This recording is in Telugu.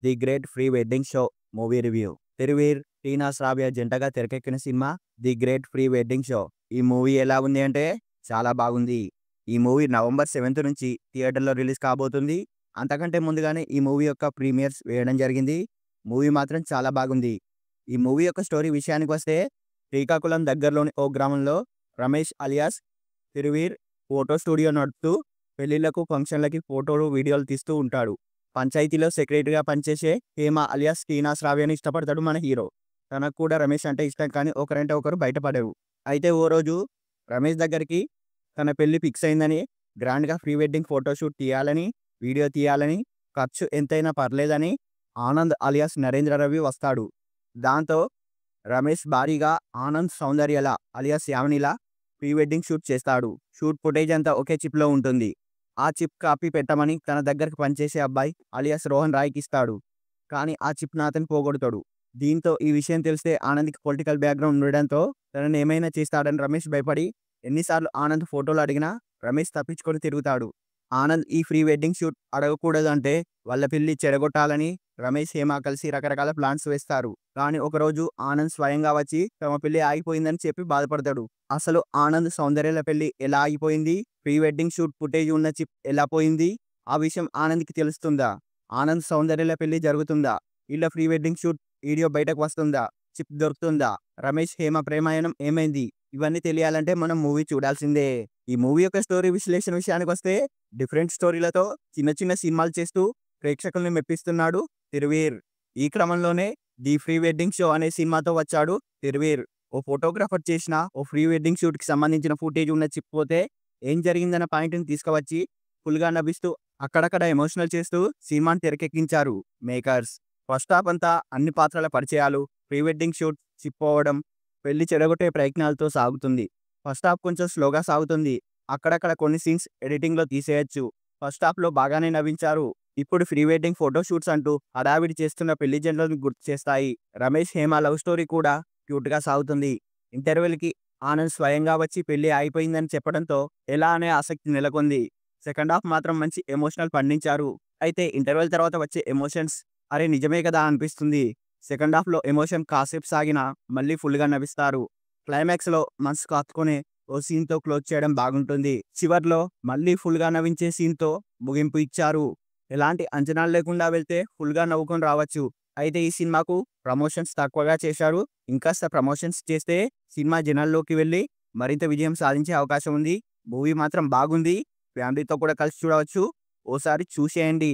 The great pre wedding show movie review. Thiruveer, Teena Sravya జంటగా తెరకెక్కిన సినిమా the great pre wedding show. ఈ మూవీ ఎలా ఉంది అంటే చాలా బాగుంది. ఈ మూవీ నవంబర్ 7 నుంచి థియేటర్‌లో రిలీజ్ కాబోతుంది. అంతకంటే ముందుగానే ఈ మూవీ యొక్క ప్రీమియర్స్ వేయడం జరిగింది. మూవీ మాత్రం చాలా బాగుంది. ఈ మూవీ యొక్క స్టోరీ విషయానికొస్తే, శ్రీకాకుళం దగ్గరలోని ఓ గ్రామంలో Ramesh alias Thiruveer photo studio నడుపుతూ పెళ్లిళ్లకు, ఫంక్షన్లకి ఫోటోలు, వీడియోలు తీస్తూ ఉంటాడు. పంచాయతీలో సెక్రటరీగా పనిచేసే హేమ అలియాస్ టీనా శ్రావ్యని ఇష్టపడతాడు మన హీరో. తనకు కూడా రమేష్ అంటే ఇష్టం, కానీ ఒకరంటే ఒకరు బయటపడరు. అయితే ఓ రోజు రమేష్ దగ్గరికి తన పెళ్లి ఫిక్స్ అయిందని, గ్రాండ్‌గా ప్రీ వెడ్డింగ్ ఫోటోషూట్ తీయాలని, వీడియో తీయాలని, ఖర్చు ఎంతైనా పర్లేదని ఆనంద్ అలియాస్ నరేంద్ర రవి వస్తాడు. దాంతో రమేష్ భారీగా ఆనంద్ సౌందర్యల అలియాస్ యామినిలా ప్రీ వెడ్డింగ్ షూట్ చేస్తాడు. షూట్ ఫుటేజ్ అంతా ఒకే చిప్‌లో ఉంటుంది. ఆ చిప్ కాపీ పెట్టమని తన దగ్గరకు పనిచేసే అబ్బాయి అలియాస్ రోహన్ రాయ్‌కి ఇస్తాడు. కానీ ఆ చిప్‌ని అతను పోగొడతాడు. దీంతో ఈ విషయం తెలిస్తే ఆనంద్‌కి పొలిటికల్ బ్యాక్‌గ్రౌండ్ ఉండడంతో తనని ఏమైనా చేస్తాడని రమేష్ భయపడి ఎన్నిసార్లు ఆనంద్ ఫోటోలు అడిగినా రమేష్ తప్పించుకొని తిరుగుతాడు. ఆనంద్ ఈ ప్రీ వెడ్డింగ్ షూట్ అడగకూడదంటే వాళ్ళ పెళ్లి చెడగొట్టాలని రమేష్, హేమ కలిసి రకరకాల ప్లాన్స్ వేస్తారు. కానీ ఒకరోజు ఆనంద్ స్వయంగా వచ్చి తమ పెళ్లి ఆగిపోయిందని చెప్పి బాధపడతాడు. అసలు ఆనంద్ సౌందర్యల పెళ్లి ఎలా ఆగిపోయింది? ప్రీ వెడ్డింగ్ షూట్ ఫుటేజ్ ఉన్న చిప్ ఎలా పోయింది? ఆ విషయం ఆనంద్‌కి తెలుస్తుందా? ఆనంద్ సౌందర్యల పెళ్లి జరుగుతుందా? వీళ్ళ ప్రీ వెడ్డింగ్ షూట్ వీడియో బయటకు వస్తుందా? చిప్ దొరుకుతుందా? రమేష్, హేమ ప్రేమాయణం ఏమైంది? ఇవన్నీ తెలియాలంటే మనం మూవీ చూడాల్సిందే. ఈ మూవీ యొక్క స్టోరీ విశ్లేషణ విషయానికొస్తే, డిఫరెంట్ స్టోరీలతో చిన్న చిన్న సినిమాలు చేస్తూ ప్రేక్షకుల్ని మెప్పిస్తున్నాడు తిరువీర్. ఈ క్రమంలోనే ది ప్రీ వెడ్డింగ్ షో అనే సినిమాతో వచ్చాడు తిరువీర్. ఓ ఫోటోగ్రాఫర్ చేసిన ఓ ప్రీ వెడ్డింగ్ షూట్‌కి సంబంధించిన ఫుటేజ్ ఉన్న చిప్ పోతే ఏం జరిగిందన్న పాయింట్‌ని తీసుకువచ్చి ఫుల్‌గా నవ్విస్తూ, అక్కడక్కడ ఎమోషనల్ చేస్తూ సినిమాని తెరకెక్కించారు మేకర్స్. ఫస్ట్ హాఫ్ అంతా అన్ని పాత్రల పరిచయాలు, ప్రీ వెడ్డింగ్ షూట్, చిప్ పోవడం, పెళ్లి చెడగొట్టే ప్రయత్నాలతో సాగుతుంది. ఫస్ట్ హాఫ్ కొంచెం స్లోగా సాగుతుంది. అక్కడక్కడ కొన్ని సీన్స్ ఎడిటింగ్‌లో తీసేయొచ్చు. ఫస్ట్ హాఫ్‌లో బాగానే నవ్వించారు. ఇప్పుడు ప్రీ వెడ్డింగ్ ఫోటో షూట్స్ అంటూ హడావిడి చేస్తున్న పెళ్లి జంటలను గుర్తు చేస్తాయి. రమేష్, హేమ లవ్ స్టోరీ కూడా క్యూట్‌గా సాగుతుంది. ఇంటర్వెల్‌కి ఆనంద్ స్వయంగా వచ్చి పెళ్లి ఆగిపోయిందని చెప్పడంతో ఎలా అనే ఆసక్తి నెలకొంది. సెకండ్ హాఫ్ మాత్రం మంచి ఎమోషనల్ పండించారు. అయితే ఇంటర్వెల్ తర్వాత వచ్చే ఎమోషన్స్ అరే నిజమే కదా అనిపిస్తుంది. సెకండ్ హాఫ్‌లో ఎమోషన్ కాసేపు సాగినా మళ్ళీ ఫుల్‌గా నవ్విస్తారు. క్లైమాక్స్‌లో మనసుకు హత్తుకునే ఓ సీన్‌తో క్లోజ్ చేయడం బాగుంటుంది. చివర్లో మళ్ళీ ఫుల్‌గా నవ్వించే సీన్‌తో ముగింపు ఇచ్చారు. ఎలాంటి అంచనాలు లేకుండా వెళ్తే ఫుల్‌గా నవ్వుకొని రావచ్చు. అయితే ఈ సినిమాకు ప్రమోషన్స్ తక్కువగా చేశారు. ఇంకాస్త ప్రమోషన్స్ చేస్తే సినిమా జనాల్లోకి వెళ్ళి మరింత విజయం సాధించే అవకాశం ఉంది. మూవీ మాత్రం బాగుంది. ఫ్యామిలీతో కూడా కలిసి చూడవచ్చు. ఓసారి చూసేయండి.